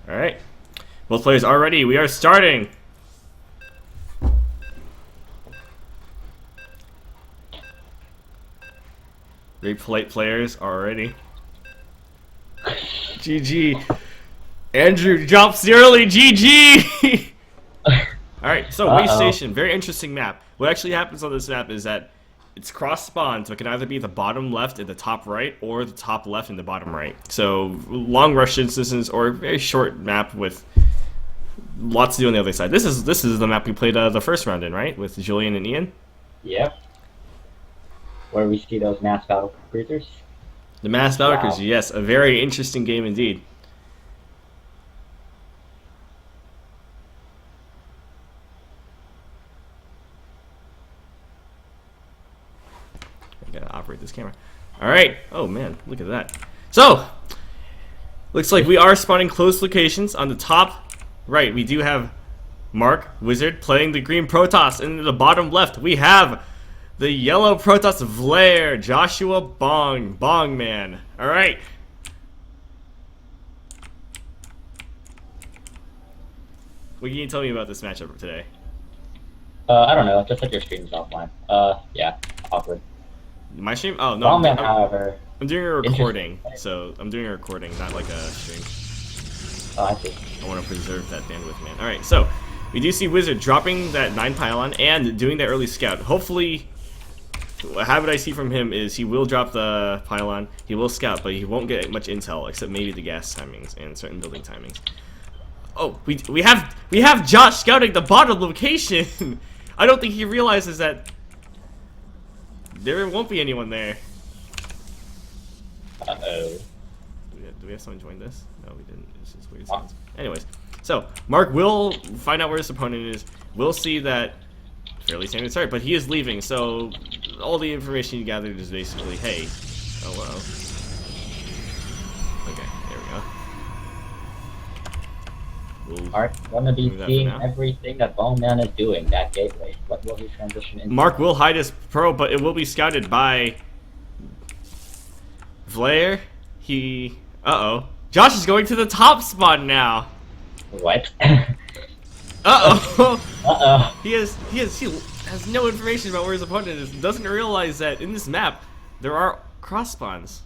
Alright. Both players are ready. We are starting. Great polite players are ready. GG. Andrew drops early. GG. Alright, so Waystation, very interesting map. What actually happens on this map is that it's cross spawn, so it can either be the bottom left and the top right, or the top left and the bottom right. So long rush instances, or a very short map with lots to do on the other side. This is the map we played the first round in, right? With Julian and Ian. Yep. Where we see those mass battle cruisers. The mass battle Wow. cruiser, yes, a very interesting game indeed. I gotta operate this camera. Alright. Oh man, look at that. So, looks like we are spawning close locations. On the top right, we do have Mark, Wizard, playing the green Protoss. And in the bottom left, we have the yellow Protoss Vlair, Joshua Bong Man. Alright. What can you tell me about this matchup today? I don't know, just like your stream's offline. Yeah, awkward. My stream? Oh, no. Longman, however. I'm doing a recording, so I'm doing a recording, not like a stream. Oh, I see. I want to preserve that bandwidth, man. Alright, so we do see Wizard dropping that 9 pylon and doing that early scout. Hopefully, what habit I see from him is he will drop the pylon, he will scout, but he won't get much intel, except maybe the gas timings and certain building timings. Oh, we have Josh scouting the bottom location. I don't think he realizes that there won't be anyone there. Uh-oh. Do we have someone join this? No, we didn't. It's just weird sounds. Anyways, so Mark will find out where his opponent is. We'll see that fairly standard start, but he is leaving, so all the information you gathered is basically, hey, hello. Okay, there we go. Mark, gonna be Move that seeing for now. everything that Bowman is doing, that gateway. What will he transition into? Mark will hide his pro, but it will be scouted by Vlair. Uh-oh. Josh is going to the top spot now. What? Uh-oh. Uh-oh. He has no information about where his opponent is. Doesn't realize that in this map there are cross spawns,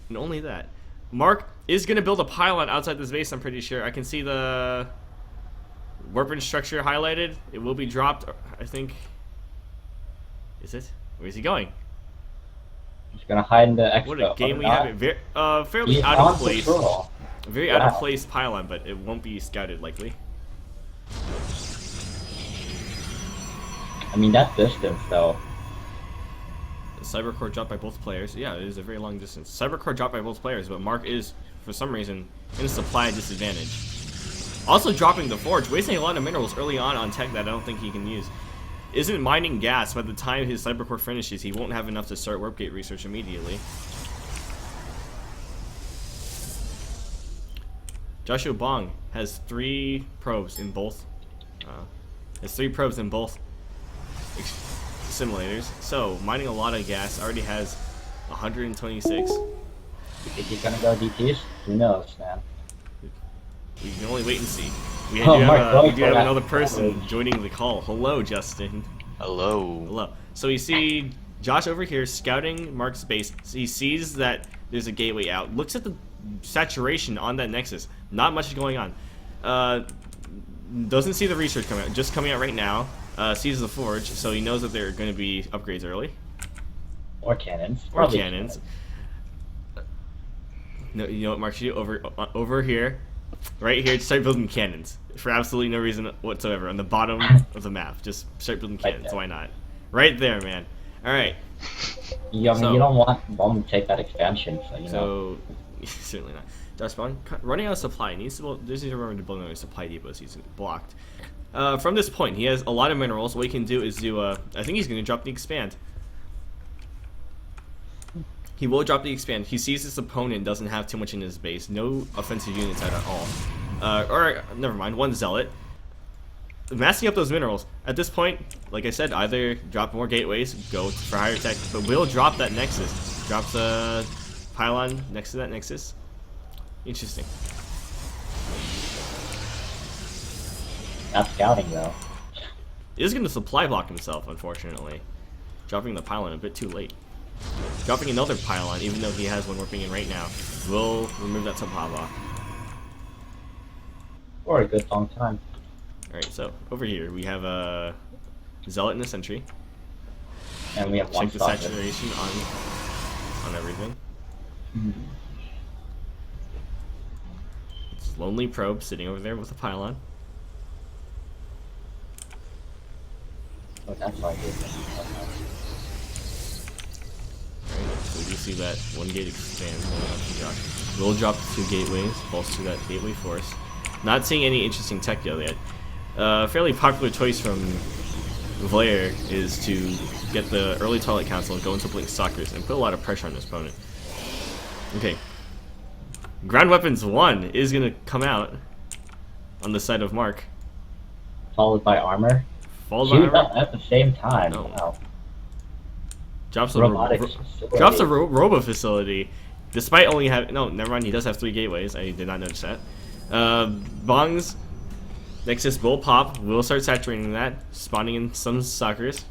and only that. Mark is gonna build a pylon outside this base. I'm pretty sure. I can see the weapon structure highlighted. It will be dropped. I think. Is it? Where is he going? He's gonna hide in the extra. What a game we not. have! Fairly He's out on of place. patrol. Very out of place pylon, but it won't be scouted likely. I mean, that's distance, though. Cybercore dropped by both players. Yeah, it is a very long distance. Cybercore dropped by both players, but Mark is, for some reason, in a supply disadvantage. Also dropping the Forge, wasting a lot of minerals early on tech that I don't think he can use. Isn't mining gas. By the time his Cybercore finishes, he won't have enough to start Warp Gate research immediately. Joshua Bong has 3 probes in both. Simulators. So mining a lot of gas. Already has 126. You think he's gonna go DPs? Who knows, man? We can only wait and see. We Oh, do Mark, have, going we do for have that another person coverage. joining the call. Hello, Justin. Hello. Hello. So we see Josh over here scouting Mark's base. He sees that there's a gateway out. Looks at the saturation on that nexus. Not much is going on. Doesn't see the research coming out. Just coming out right now. Sees the forge, so he knows that there are going to be upgrades early. Or cannons. Or Probably cannons. No, you know what Mark should do? Over here. Right here, start building cannons. For absolutely no reason whatsoever. On the bottom of the map. Just start building Right cannons. there. Why not? Right there, man. Alright. You, I mean, So- you don't want Bowman to take that expansion, so you know. So, certainly not. Dark Spawn, running out of supply. Needs to remember to build another supply depots. He's blocked. From this point, he has a lot of minerals. What he can do is do, I think he's going to drop the expand. He will drop the expand. He sees his opponent doesn't have too much in his base. No offensive units at all. Or, never mind, 1 zealot. Massing up those minerals. At this point, like I said, either drop more gateways, go for higher tech, but we'll drop that nexus. Drops a pylon next to that nexus. Interesting. Not scouting though. Is going to supply block himself, unfortunately. Dropping the pylon a bit too late. Dropping another pylon, even though he has one warping in right now, will remove that supply block. For a good long time. Alright, so over here we have a Zealot and a Sentry. And we have one Check the stalker. saturation on everything. It's Lonely Probe sitting over there with a pylon. Oh, that's why I did that. Alright, so we do see that one gate expand. We'll drop the 2 gateways, bolster that gateway force. Not seeing any interesting tech yet. Fairly popular choice from Vlair is to get the early Twilight Council, go into Blink Stalkers, and put a lot of pressure on his opponent. Okay. Ground Weapons 1 is going to come out on the side of Mark. Followed by armor. Followed by Shoot armor. up at the same time. No. Wow. Drops a Robotics. Robo Facility, despite only having... No, never mind, he does have 3 gateways. I did not notice that. Bong's Nexus will pop. We'll start saturating that, spawning in some stalkers.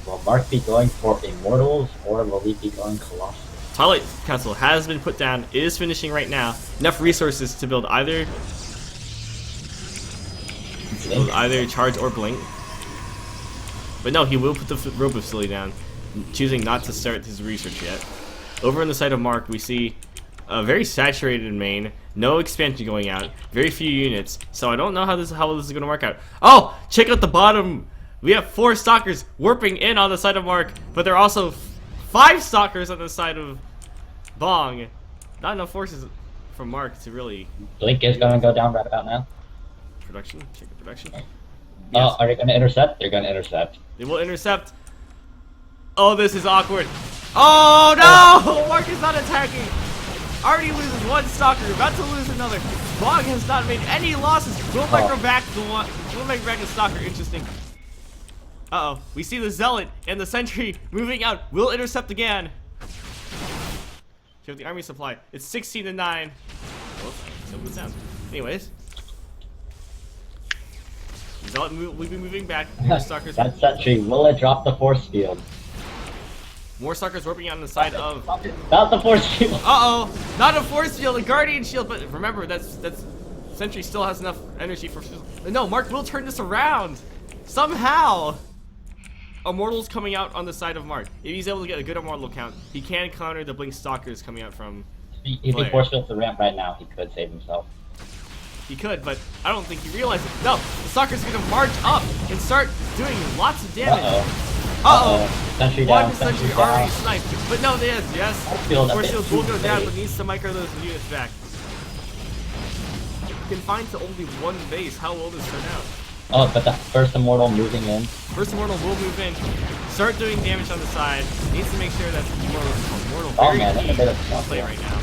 Will Mark be going for Immortals or will he be going Colossus? Twilight Council has been put down, is finishing right now. Enough resources to build either Charge or Blink. But no, he will put the Robo Facility down, choosing not to start his research yet. Over on the side of Mark, we see a very saturated main, no expansion going out, very few units, so I don't know how this is going to work out. Oh, check out the bottom! We have 4 stalkers warping in on the side of Mark, but there are also 5 stalkers on the side of Bong. Not enough forces from Mark to really... Blink is going to go down right about now. Production? Check the production. Oh, are they going to intercept? They're going to intercept. They will intercept. Oh, this is awkward. Oh no! Mark is not attacking. Already loses 1 stalker, about to lose another. Bong has not made any losses. We'll micro back the one. We'll make back the stalker. Interesting. Uh oh, we see the Zealot and the Sentry moving out. We'll intercept again. Check the army supply. It's 16 to 9. Oh, so good sound. Anyways, Zealot will be moving back. More stalkers. That sentry, will it drop the force field? More stalkers warping on the side of. Not the force field. Uh oh, not a force field, a guardian shield. But remember, that's Sentry still has enough energy for. No, Mark will turn this around somehow. Immortals coming out on the side of Mark. If he's able to get a good Immortal count, he can counter the Blink Stalkers coming out from. If he force fields the ramp right now, he could save himself. He could, but I don't think he realizes it. No, the Stalker's gonna march up and start doing lots of damage. Uh-oh. Sentry One down, Sentry sentry already down. sniped. But no, yes. Force fields will go down, but needs to micro those units back. Confined to only 1 base. How will this turn out? Oh, but the first Immortal moving in. First Immortal will move in, start doing damage on the side. Needs to make sure that the Immortal Oh very man, that's a key bit of in play right now.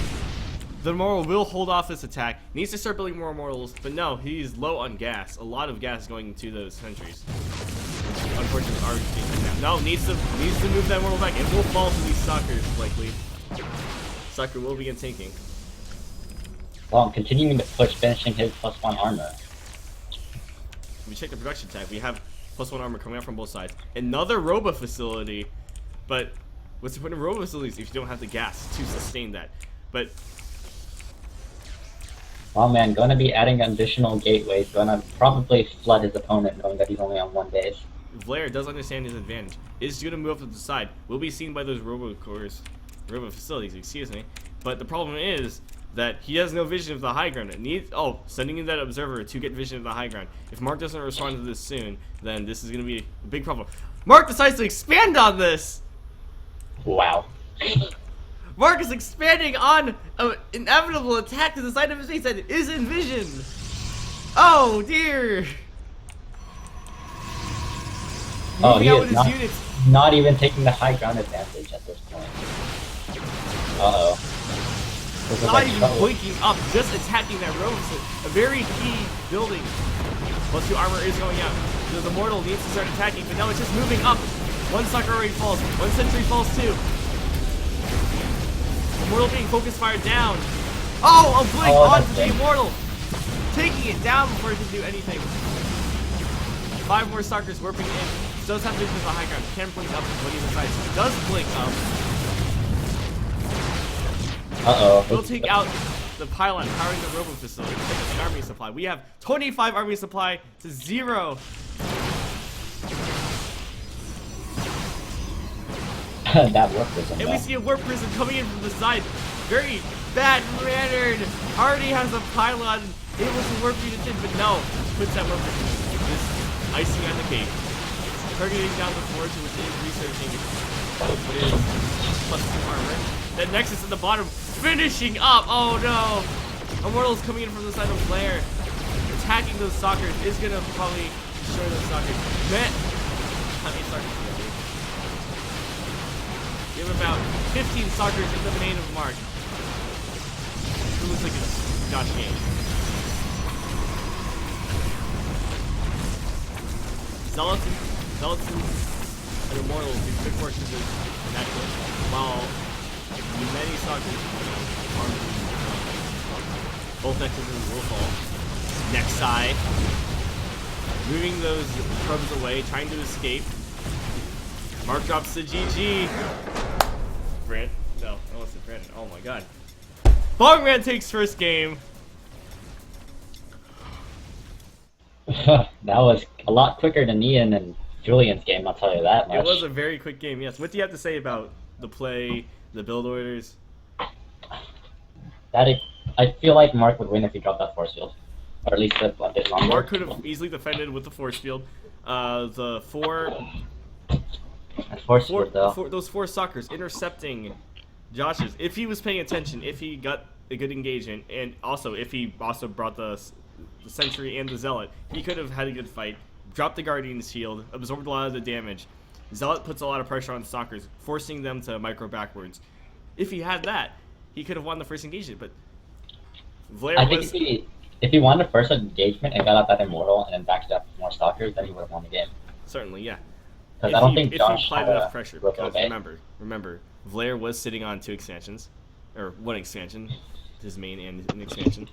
The Immortal will hold off this attack. Needs to start building more Immortals, but no, he's low on gas. A lot of gas going to those sentries. Unfortunately, are being taken out. No, needs to move that Immortal back. It will fall to these Stalkers likely. Stalker will begin tanking. Well, I'm continuing to push, finishing his +1 armor. We check the production tag. We have +1 armor coming out from both sides. Another Robo Facility, but what's the point of Robo Facilities if you don't have the gas to sustain that? But Oh man, gonna be adding additional gateways, gonna probably flood his opponent knowing that he's only on 1 base. Vlair does understand his advantage. Is going to move up to the side. Will be seen by those Robo Facilities, excuse me. But the problem is that he has no vision of the high ground. It needs sending in that observer to get vision of the high ground. If Mark doesn't respond to this soon, then this is going to be a big problem. Mark decides to expand on this. Wow. Mark is expanding on an inevitable attack to the side of his base that is in vision. Oh dear. Oh, Moving he out with is his units. not even taking the high ground advantage at this point. Uh-oh. This is Not like even trouble. blinking up, just attacking that road. A very key building. +2 armor is going out. So the Mortal needs to start attacking, but now it's just moving up. 1 Sucker already falls. 1 Sentry falls too. The Mortal being focus fired down. Oh, a blink Oh, onto that's the big. Immortal! Taking it down before it can do anything. 5 more Stalkers warping in. Does have to do the high ground. Can blink up when he decides. Does blink up. Uh-oh. We'll take out the pylon powering the robo facility. Take out the army supply. We have 25 army supply to 0. That worked with him. And we see a warp prison coming in from the side. Very bad mannered. Already has a pylon able to warp units in, but no. Puts that warp prison. This icing on the cake. Targeting down the forge, which is researching what is plus 2 armor. Then Nexus at the bottom, finishing up. Oh no! Immortal's coming in from the side of Blair. Attacking those stalkers is gonna probably destroy those stalkers. Man, how many stalkers do we have? We have about 15 stalkers in the domain of Mark. It looks like it's Josh game. Zealots and Immortals do quick work to the Nexus, while many stalkers are both Nexuses will fall. Next side. Moving those probes away, trying to escape. Mark drops the GG. Brent. No, I wasn't Brandon. Oh my god. Bongman takes first game. That was a lot quicker than Ian and Julian's game, I'll tell you that much. It was a very quick game, yes. What do you have to say about the play, the build orders? I feel like Mark would win if he dropped that force field. Or at least a bit longer. Mark could have easily defended with the force field. The those 4 stalkers intercepting Josh's. If he was paying attention, if he got a good engagement, and also if he also brought the Sentry and the Zealot, he could have had a good fight. Dropped the Guardian's shield, absorbed a lot of the damage. Zealot puts a lot of pressure on stalkers, forcing them to micro backwards. If he had that, he could have won the first engagement, but Vlair I think if he won the first engagement and got out that Immortal and then backed up more stalkers, then he would have won the game. certainly, yeah. Because I don't think if Josh he applied had enough pressure, broke because away. remember, Vlair was sitting on 2 expansions, or 1 expansion, his main and an expansion.